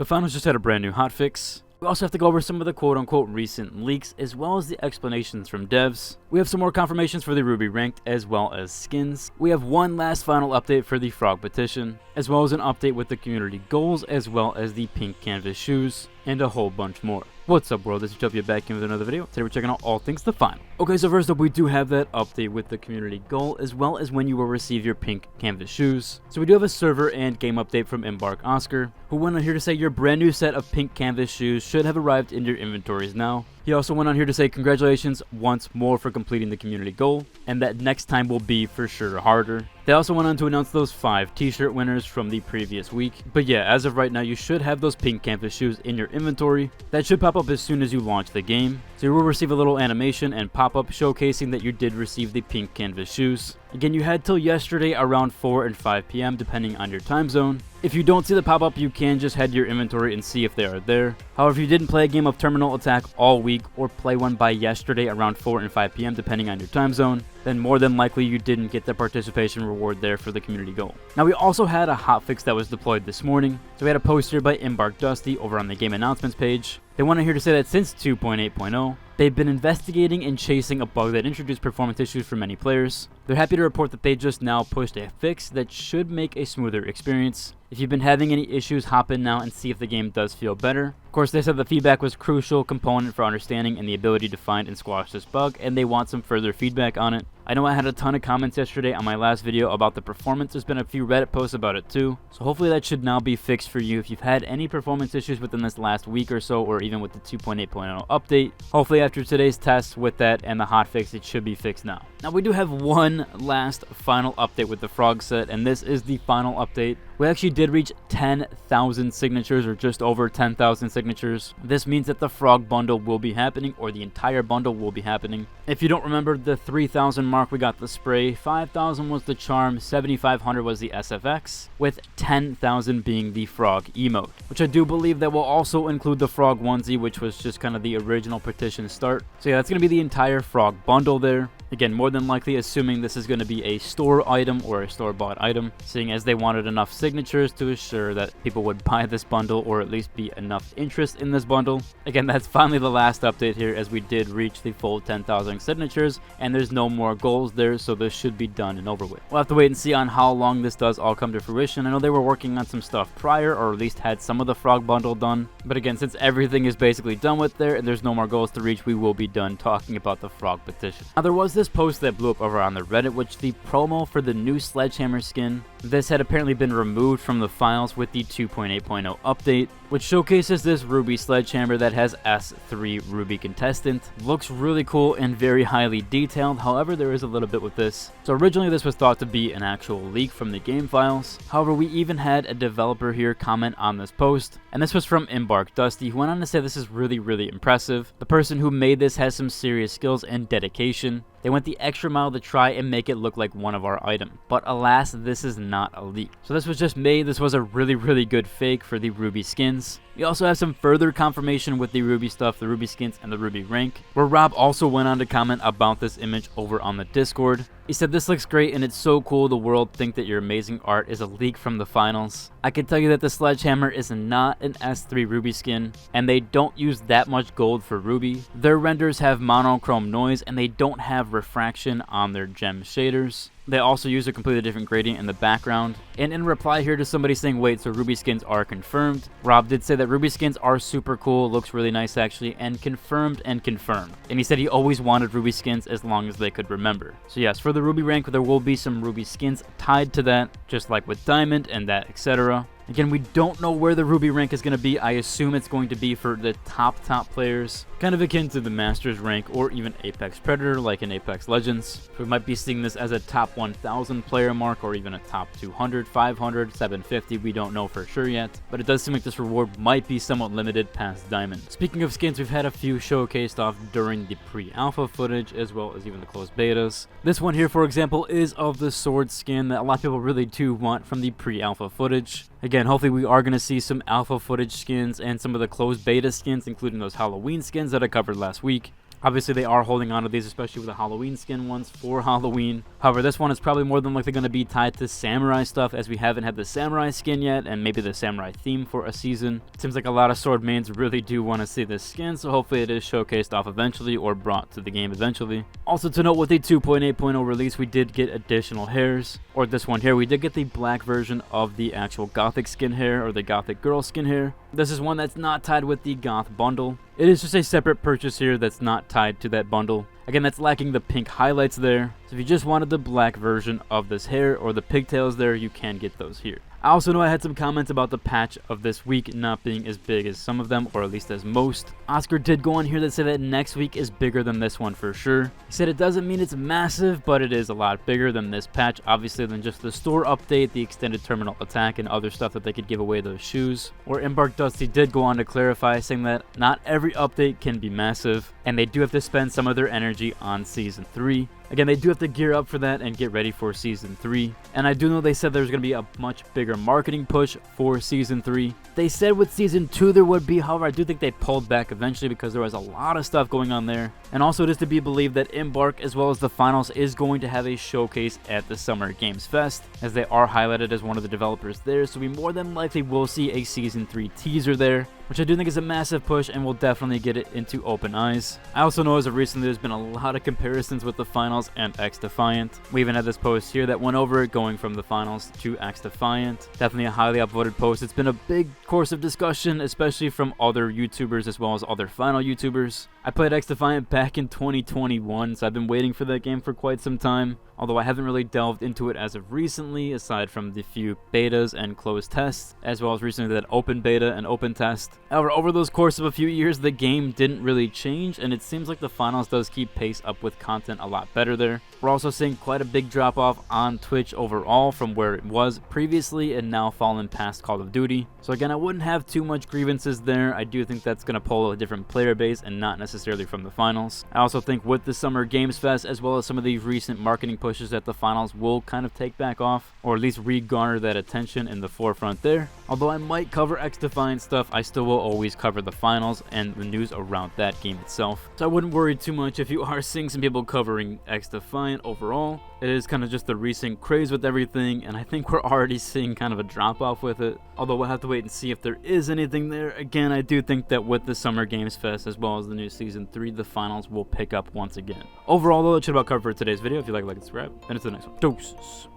The finals just had a brand new hotfix. We also have to go over some of the quote-unquote recent leaks, as well as the explanations from devs. We have some more confirmations for the Ruby Ranked, as well as skins. We have one last final update for the Frog petition, as well as an update with the community goals, as well as the pink canvas shoes, and a whole bunch more. What's up, world? It's Utopia back in with another video. Today we're checking out all things the final. Okay, so first up, we do have that update with the community goal, as well as when you will receive your pink canvas shoes. So we do have a server and game update from Embark Oscar, who went on here to say your brand new set of pink canvas shoes should have arrived in your inventories now. He also went on here to say congratulations once more for completing the community goal, and that next time will be for sure harder. They also went on to announce those 5 t-shirt winners from the previous week. But yeah, as of right now, you should have those pink canvas shoes in your inventory. That should pop up as soon as you launch the game. So you will receive a little animation and pop-up showcasing that you did receive the pink canvas shoes. Again, you had till yesterday around 4 and 5 p.m. depending on your time zone. If you don't see the pop-up, you can just head to your inventory and see if they are there. However, if you didn't play a game of Terminal Attack all week or play one by yesterday around 4 and 5 p.m. depending on your time zone, then more than likely you didn't get the participation reward there for the community goal. Now, we also had a hotfix that was deployed this morning. So we had a post here by Embark Dusty over on the game announcements page. They want to here to say that since 2.8.0, they've been investigating and chasing a bug that introduced performance issues for many players. They're happy to report that they just now pushed a fix that should make a smoother experience. If you've been having any issues, hop in now and see if the game does feel better. Of course, they said the feedback was a crucial component for understanding and the ability to find and squash this bug, and they want some further feedback on it. I know I had a ton of comments yesterday on my last video about the performance. There's been a few Reddit posts about it too, so hopefully that should now be fixed for you. If you've had any performance issues within this last week or so, or even with the 2.8.0 update, hopefully after today's test with that and the hotfix, it should be fixed now. Now, we do have one last final update with the Frog set, and this is the final update. We actually did reach 10,000 signatures, or just over 10,000 signatures. This means that the Frog bundle will be happening, or the entire bundle will be happening. If you don't remember the 3,000 mark, we got the spray, 5,000 was the charm, 7,500 was the SFX, with 10,000 being the Frog emote, which I do believe that will also include the Frog onesie, which was just kind of the original petition start. So yeah, that's going to be the entire Frog bundle there. Again, more than likely assuming this is going to be a store item or a store-bought item, seeing as they wanted enough signatures to assure that people would buy this bundle, or at least be enough interest in this bundle. Again, that's finally the last update here, as we did reach the full 10,000 signatures, and there's no more goals there, so this should be done and over with. We'll have to wait and see on how long this does all come to fruition. I know they were working on some stuff prior, or at least had some of the Frog bundle done, but again, since everything is basically done with there and there's no more goals to reach, we will be done talking about the Frog petition. Now, there was this post that blew up over on the Reddit, which the promo for the new Sledgehammer skin, this had apparently been removed from the files with the 2.8.0 update, which showcases this Ruby Sledgehammer that has S3 Ruby contestant. Looks really cool and very highly detailed. However, there is a little bit with this. So originally this was thought to be an actual leak from the game files. However, we even had a developer here comment on this post, and this was from Embark Dusty, who went on to say this is really impressive. The person who made this has some serious skills and dedication. They went the extra mile to try and make it look like one of our items. But alas, this is not a leak. So this was just made. This was a really good fake for the Ruby skins. We also have some further confirmation with the Ruby stuff, the Ruby skins, and the Ruby rank, where Rob also went on to comment about this image over on the Discord. He said, "This looks great and it's so cool the world think that your amazing art is a leak from the finals. I can tell you that the Sledgehammer is not an S3 Ruby skin, and they don't use that much gold for Ruby. Their renders have monochrome noise and they don't have refraction on their gem shaders. They also use a completely different gradient in the background." And in reply here to somebody saying, wait, so Ruby skins are confirmed, Rob did say that Ruby skins are super cool, looks really nice actually, and confirmed. And he said he always wanted Ruby skins as long as they could remember. So yes, for the Ruby rank, there will be some Ruby skins tied to that, just like with Diamond and that, etc. Again, we don't know where the Ruby rank is going to be. I assume it's going to be for the top players, kind of akin to the Masters rank or even Apex Predator like in Apex Legends. So we might be seeing this as a top 1,000 player mark, or even a top 200, 500, 750. We don't know for sure yet, but it does seem like this reward might be somewhat limited past Diamond. Speaking of skins, we've had a few showcased off during the pre-alpha footage, as well as even the closed betas. This one here, for example, is of the sword skin that a lot of people really do want from the pre-alpha footage. Again, hopefully we are going to see some alpha footage skins and some of the closed beta skins, including those Halloween skins that I covered last week. Obviously, they are holding on to these, especially with the Halloween skin ones for Halloween. However, this one is probably more than likely going to be tied to samurai stuff, as we haven't had the samurai skin yet, and maybe the samurai theme for a season. It seems like a lot of sword mains really do want to see this skin, so hopefully it is showcased off eventually or brought to the game eventually. Also to note, with the 2.8.0 release, we did get additional hairs, or this one here, we did get the black version of the actual gothic skin hair, or the gothic girl skin hair. This is one that's not tied with the goth bundle. It is just a separate purchase here that's not tied to that bundle. Again, that's lacking the pink highlights there. So if you just wanted the black version of this hair or the pigtails there, you can get those here. I also know I had some comments about the patch of this week not being as big as some of them, or at least as most. Oscar did go on here that said that next week is bigger than this one for sure. He said it doesn't mean it's massive, but it is a lot bigger than this patch, obviously, than just the store update, the extended terminal attack, and other stuff that they could give away those shoes. Or Embark Dusty did go on to clarify, saying that not every update can be massive, and they do have to spend some of their energy on Season 3. Again, they do have to gear up for that and get ready for Season 3. And I do know they said there's going to be a much bigger marketing push for Season 3. They said with Season 2 there would be, however, I do think they pulled back eventually because there was a lot of stuff going on there. And also it is to be believed that Embark, as well as the finals, is going to have a showcase at the Summer Games Fest, as they are highlighted as one of the developers there, so we more than likely will see a Season 3 teaser there, which I do think is a massive push and will definitely get it into open eyes. I also know as of recently there's been a lot of comparisons with the finals and X Defiant. We even had this post here that went over it going from the finals to X Defiant. Definitely a highly upvoted post. It's been a big course of discussion, especially from other YouTubers as well as other final YouTubers. I played X Defiant back in 2021, so I've been waiting for that game for quite some time, although I haven't really delved into it as of recently, aside from the few betas and closed tests, as well as recently that open beta and open test. However, over those course of a few years, the game didn't really change, and it seems like the finals does keep pace up with content a lot better there. We're also seeing quite a big drop off on Twitch overall from where it was previously and now fallen past Call of Duty. So again, I wouldn't have too much grievances there. I do think that's going to pull a different player base and not necessarily from the finals. I also think with the Summer Games Fest, as well as some of the recent marketing pushes that the finals will kind of take back off, or at least re-garner that attention in the forefront there. Although I might cover X Defiant stuff, I still will always cover the finals and the news around that game itself. So I wouldn't worry too much if you are seeing some people covering X Defiant overall. It is kind of just the recent craze with everything, and I think we're already seeing kind of a drop off with it. Although we'll have to wait and see if there is anything there. Again, I do think that with the Summer Games Fest as well as the new Season 3, the finals will pick up once again. Overall though, that should about cover for today's video. If you like and subscribe, and it's the next one. Deuces.